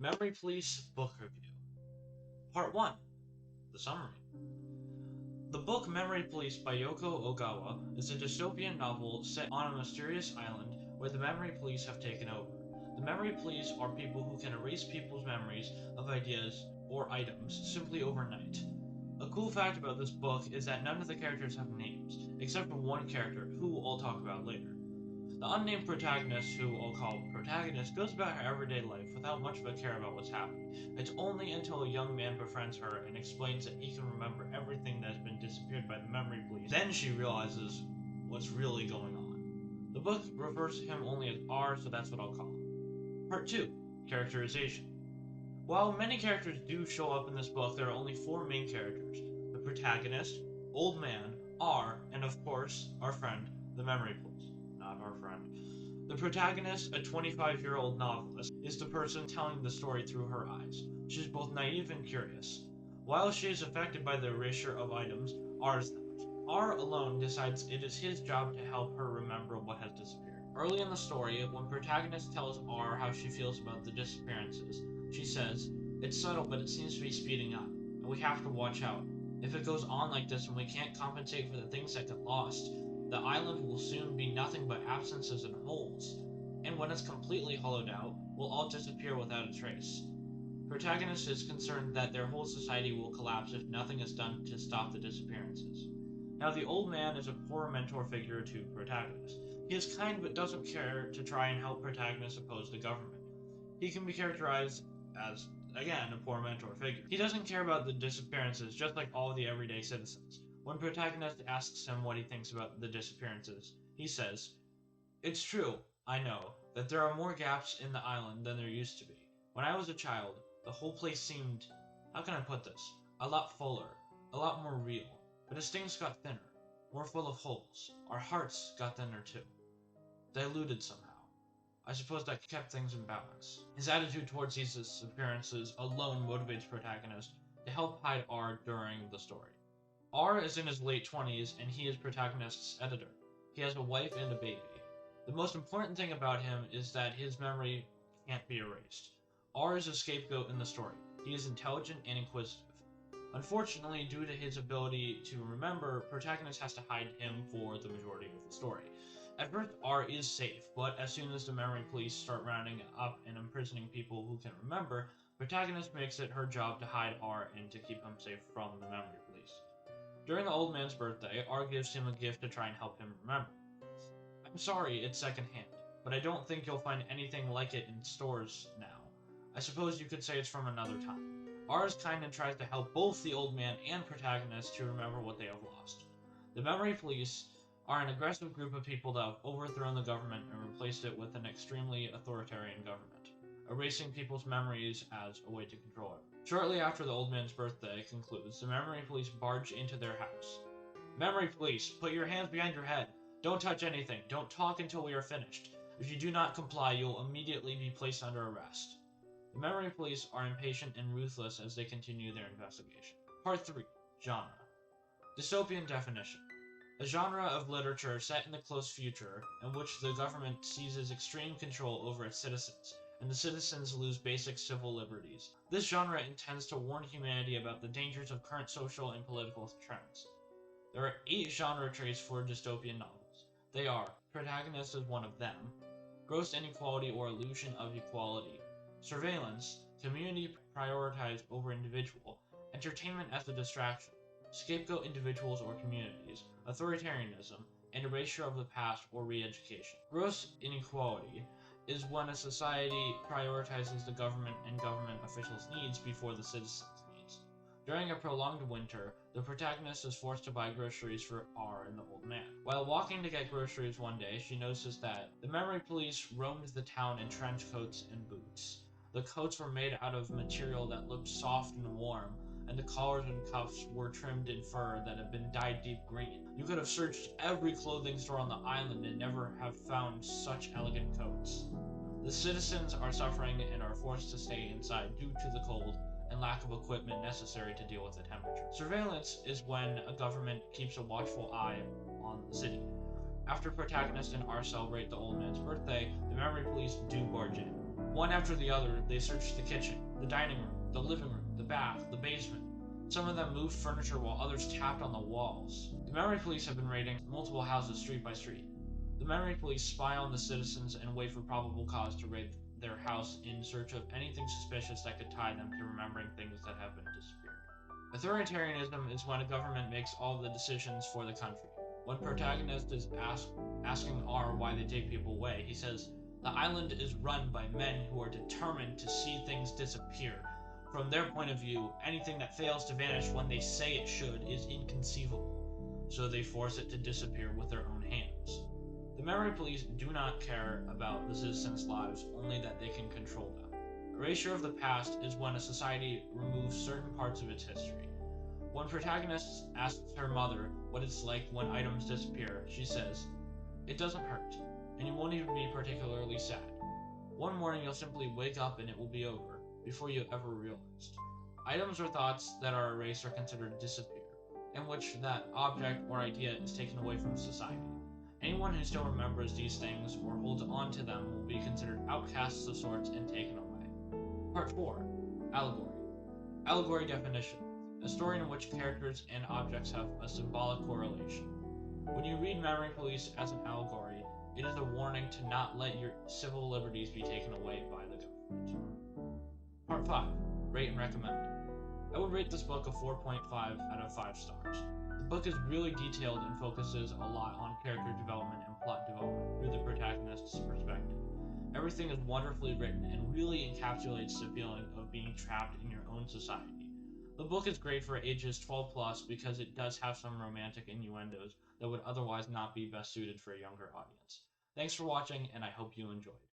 Memory Police Book Review. Part 1. The Summary. The book Memory Police by Yoko Ogawa is a dystopian novel set on a mysterious island where the memory police have taken over. The memory police are people who can erase people's memories of ideas or items simply overnight. A cool fact about this book is that none of the characters have names, except for one character, who I'll talk about later. The unnamed protagonist, who I'll call protagonist, goes about her everyday life without much of a care about what's happened. It's only until a young man befriends her and explains that he can remember everything that has been disappeared by the memory police, then she realizes what's really going on. The book refers to him only as R, so that's what I'll call him. Part 2. Characterization. While many characters do show up in this book, there are only 4 main characters: the protagonist, Old Man, R, and of course, our friend, the memory police. Not our friend. The protagonist, a 25-year-old novelist, is the person telling the story through her eyes. She is both naive and curious. While she is affected by the erasure of items, R is not. R alone decides it is his job to help her remember what has disappeared. Early in the story, when protagonist tells R how she feels about the disappearances, she says, "It's subtle, but it seems to be speeding up, and we have to watch out. If it goes on like this and we can't compensate for the things that get lost, the island will soon be nothing but absences and holes, and when it's completely hollowed out, we'll all disappear without a trace." Protagonist is concerned that their whole society will collapse if nothing is done to stop the disappearances. Now, the old man is a poor mentor figure to protagonist. He is kind but doesn't care to try and help protagonist oppose the government. He can be characterized as, again, a poor mentor figure. He doesn't care about the disappearances, just like all the everyday citizens. When protagonist asks him what he thinks about the disappearances, he says, "It's true, I know, that there are more gaps in the island than there used to be. When I was a child, the whole place seemed, how can I put this, a lot fuller, a lot more real. But as things got thinner, more full of holes, our hearts got thinner too. Diluted somehow. I suppose that kept things in balance." His attitude towards these disappearances alone motivates protagonist to help hide R during the story. R is in his late 20s, and he is protagonist's editor. He has a wife and a baby. The most important thing about him is that his memory can't be erased. R is a scapegoat in the story. He is intelligent and inquisitive. Unfortunately, due to his ability to remember, protagonist has to hide him for the majority of the story. At first, R is safe, but as soon as the memory police start rounding up and imprisoning people who can remember, protagonist makes it her job to hide R and to keep him safe from the memory police. During the old man's birthday, R gives him a gift to try and help him remember. "I'm sorry it's secondhand, but I don't think you'll find anything like it in stores now. I suppose you could say it's from another time." R is kind and tries to help both the old man and protagonist to remember what they have lost. The memory police are an aggressive group of people that have overthrown the government and replaced it with an extremely authoritarian government, erasing people's memories as a way to control it. Shortly after the old man's birthday concludes, the memory police barge into their house. "Memory police, put your hands behind your head. Don't touch anything. Don't talk until we are finished. If you do not comply, you will immediately be placed under arrest." The memory police are impatient and ruthless as they continue their investigation. Part 3. Genre. Dystopian definition. A genre of literature set in the close future in which the government seizes extreme control over its citizens, and the citizens lose basic civil liberties. This genre intends to warn humanity about the dangers of current social and political trends. There are 8 genre traits for dystopian novels. They are: protagonist is one of them, gross inequality or illusion of equality, surveillance, community prioritized over individual, entertainment as a distraction, scapegoat individuals or communities, authoritarianism, and erasure of the past or re-education. Gross inequality is when a society prioritizes the government and government officials' needs before the citizens' needs. During a prolonged winter, the protagonist is forced to buy groceries for R and the old man. While walking to get groceries one day, she notices that the memory police roamed the town in trench coats and boots. The coats were made out of material that looked soft and warm, and the collars and cuffs were trimmed in fur that had been dyed deep green. You could have searched every clothing store on the island and never have found such elegant coats. The citizens are suffering and are forced to stay inside due to the cold and lack of equipment necessary to deal with the temperature. Surveillance is when a government keeps a watchful eye on the city. After protagonist and R celebrate the old man's birthday, the memory police do barge in. One after the other, they searched the kitchen, the dining room, the living room, the bath, the basement. Some of them moved furniture while others tapped on the walls. The memory police have been raiding multiple houses street by street. The memory police spy on the citizens and wait for probable cause to raid their house in search of anything suspicious that could tie them to remembering things that have been disappeared. Authoritarianism is when a government makes all the decisions for the country. When protagonist is asking R why they take people away, he says, "The island is run by men who are determined to see things disappear. From their point of view, anything that fails to vanish when they say it should is inconceivable, so they force it to disappear with their own hands." The memory police do not care about the citizens' lives, only that they can control them. Erasure of the past is when a society removes certain parts of its history. When protagonist asks her mother what it's like when items disappear, she says, "It doesn't hurt, and you won't even be particularly sad. One morning you'll simply wake up and it will be over, before you ever realized." Items or thoughts that are erased are considered disappear, in which that object or idea is taken away from society. Anyone who still remembers these things or holds on to them will be considered outcasts of sorts and taken away. Part 4. Allegory. Allegory definition. A story in which characters and objects have a symbolic correlation. When you read Memory Police as an allegory, it is a warning to not let your civil liberties be taken away by the government. Part 5. Rate and recommend. I would rate this book a 4.5 out of 5 stars. The book is really detailed and focuses a lot on character development and plot development through the protagonist's perspective. Everything is wonderfully written and really encapsulates the feeling of being trapped in your own society. The book is great for ages 12 plus because it does have some romantic innuendos that would otherwise not be best suited for a younger audience. Thanks for watching, and I hope you enjoyed.